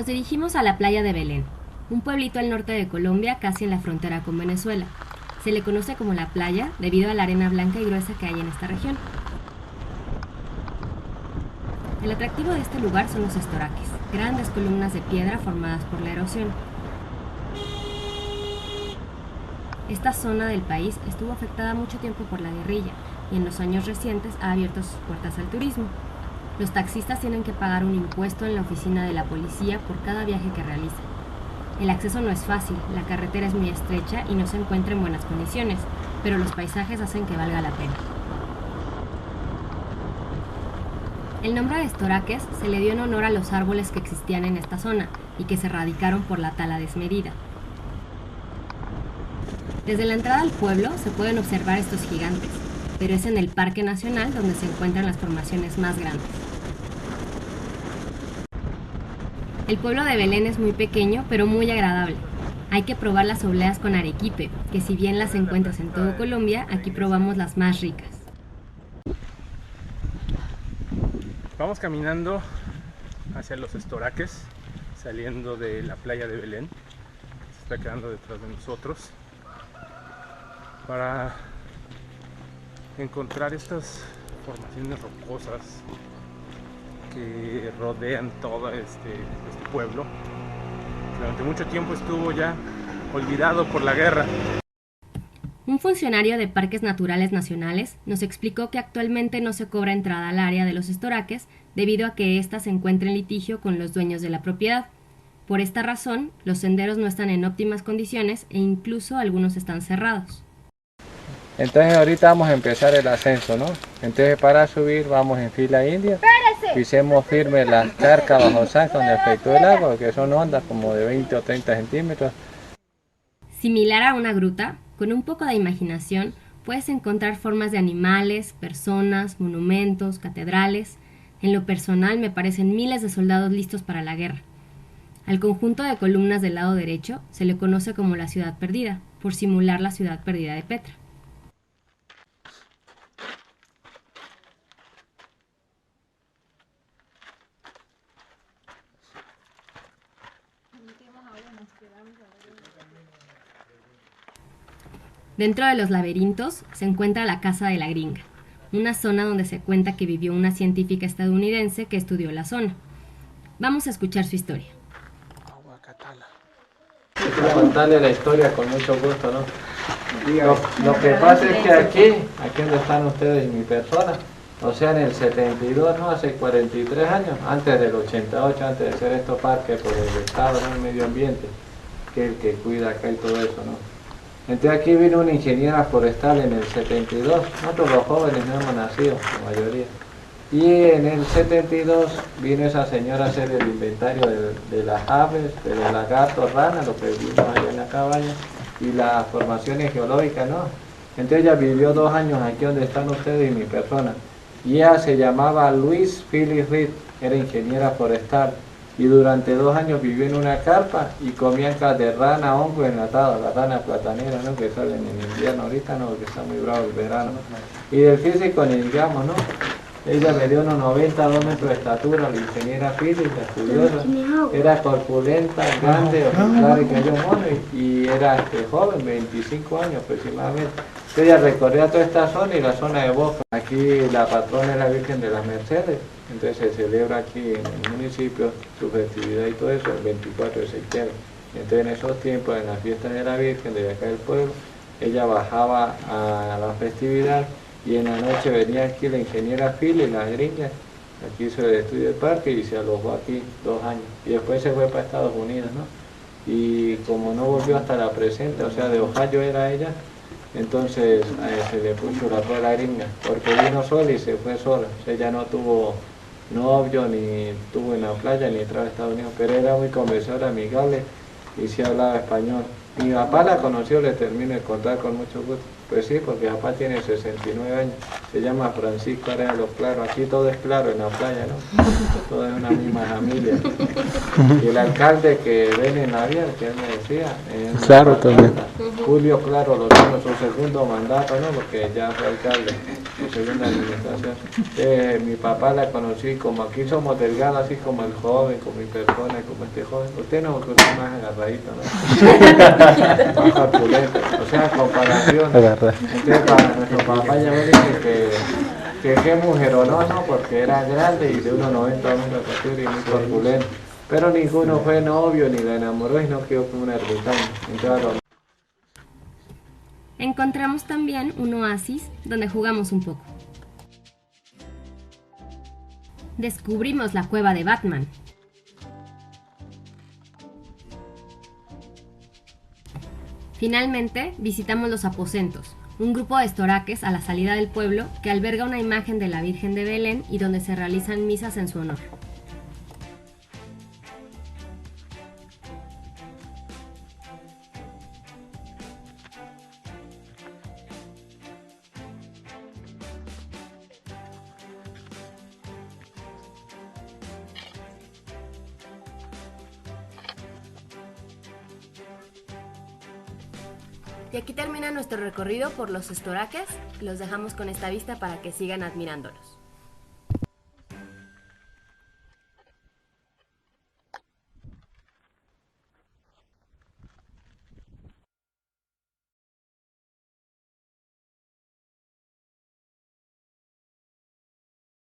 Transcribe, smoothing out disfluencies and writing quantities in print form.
Nos dirigimos a la playa de Belén, un pueblito al norte de Colombia, casi en la frontera con Venezuela. Se le conoce como La Playa debido a la arena blanca y gruesa que hay en esta región. El atractivo de este lugar son los estoraques, grandes columnas de piedra formadas por la erosión. Esta zona del país estuvo afectada mucho tiempo por la guerrilla y en los años recientes ha abierto sus puertas al turismo. Los taxistas tienen que pagar un impuesto en la oficina de la policía por cada viaje que realizan. El acceso no es fácil, la carretera es muy estrecha y no se encuentra en buenas condiciones, pero los paisajes hacen que valga la pena. El nombre de estoraques se le dio en honor a los árboles que existían en esta zona y que se erradicaron por la tala desmedida. Desde la entrada al pueblo se pueden observar estos gigantes, pero es en el Parque Nacional donde se encuentran las formaciones más grandes. El pueblo de Belén es muy pequeño, pero muy agradable. Hay que probar las obleas con arequipe, que si bien las encuentras en todo Colombia, aquí probamos las más ricas. Vamos caminando hacia los estoraques, saliendo de la playa de Belén, que se está quedando detrás de nosotros, para encontrar estas formaciones rocosas que rodean todo este pueblo. Durante mucho tiempo estuvo ya olvidado por la guerra. Un funcionario de Parques Naturales Nacionales nos explicó que actualmente no se cobra entrada al área de los estoraques debido a que ésta se encuentra en litigio con los dueños de la propiedad. Por esta razón, los senderos no están en óptimas condiciones e incluso algunos están cerrados. Entonces ahorita vamos a empezar el ascenso, ¿no? Entonces para subir vamos en fila india, pisemos firme las charcas bajo zanca donde afectó el agua, que son ondas como de 20 o 30 centímetros. Similar a una gruta, con un poco de imaginación puedes encontrar formas de animales, personas, monumentos, catedrales. En lo personal me parecen miles de soldados listos para la guerra. Al conjunto de columnas del lado derecho se le conoce como la Ciudad Perdida, por simular la ciudad perdida de Petra. Dentro de los laberintos se encuentra la Casa de la Gringa, una zona donde se cuenta que vivió una científica estadounidense que estudió la zona. Vamos a escuchar su historia. Quiero contarle la historia con mucho gusto, ¿no? Lo que pasa es que aquí donde están ustedes y mi persona, o sea, en el 72, ¿no? Hace 43 años, antes del 88, antes de ser esto parque por el Estado, ¿no? El medio ambiente, que es el que cuida acá y todo eso, ¿no? Entonces aquí vino una ingeniera forestal en el 72, nosotros los jóvenes no hemos nacido, la mayoría. Y en el 72 vino esa señora a hacer el inventario de las aves, de los lagartos, ranas, lo que vimos allá en la cabaña, y las formaciones geológicas, ¿no? Entonces ella vivió 2 años aquí donde están ustedes y mi persona. Y ella se llamaba Louise Phyllis Reed, era ingeniera forestal. Y durante 2 años vivió en una carpa y comía de rana, hongo enlatado, la rana platanera, ¿no? Que salen en invierno ahorita, ¿no? Porque está muy bravo el verano. Y del físico ni digamos, ¿no? Ella me dio unos 92 metros de estatura, la ingeniera Phyllis, la estudiosa. Era corpulenta, grande, ojos que yo mono y era joven, 25 años aproximadamente. Ella recorría toda esta zona y la zona de Boca. Aquí la patrona es la Virgen de las Mercedes, entonces se celebra aquí en el municipio su festividad y todo eso el 24 de septiembre. Entonces en esos tiempos, en la fiesta de la Virgen de acá del pueblo, ella bajaba a la festividad y en la noche venía aquí la ingeniera Phyllis, la gringa, aquí hizo el estudio de parque y se alojó aquí 2 años. Y después se fue para Estados Unidos, ¿no? Y como no volvió hasta la presente, o sea, de Ohio era ella, entonces se le puso la rueda gringa, porque vino sola y se fue sola. O sea, ella no tuvo novio, ni estuvo en la playa, ni entró a Estados Unidos, pero era muy conversora, amigable y sí hablaba español. Mi papá la conoció, le termino de contar con mucho gusto. Pues sí, porque mi papá tiene 69 años, se llama Francisco Arenas Los Claros. Aquí todo es claro en la playa, ¿no? Todo es una misma familia. Y el alcalde que ven en la vía, que él me decía, Claro, también. Julio Claro, lo tiene su segundo mandato, ¿no? Porque ya fue alcalde. en segunda administración. Mi papá la conocí, como aquí somos delgados, así como el joven, como mi persona, como este joven. Usted no es más agarradito, ¿no? Más corpulento, o sea, comparación. Entonces, para nuestro papá ya me dice que qué mujeronoso, porque era grande y de 1,90 a 1,14 y muy corpulento. Pero ninguno fue novio ni la enamoró y no quedó como un ermitaño. Entonces, Encontramos también un oasis donde jugamos un poco. Descubrimos la cueva de Batman. Finalmente, visitamos los aposentos, un grupo de estoraques a la salida del pueblo que alberga una imagen de la Virgen de Belén y donde se realizan misas en su honor. Y aquí termina nuestro recorrido por los estoraques. Los dejamos con esta vista para que sigan admirándolos.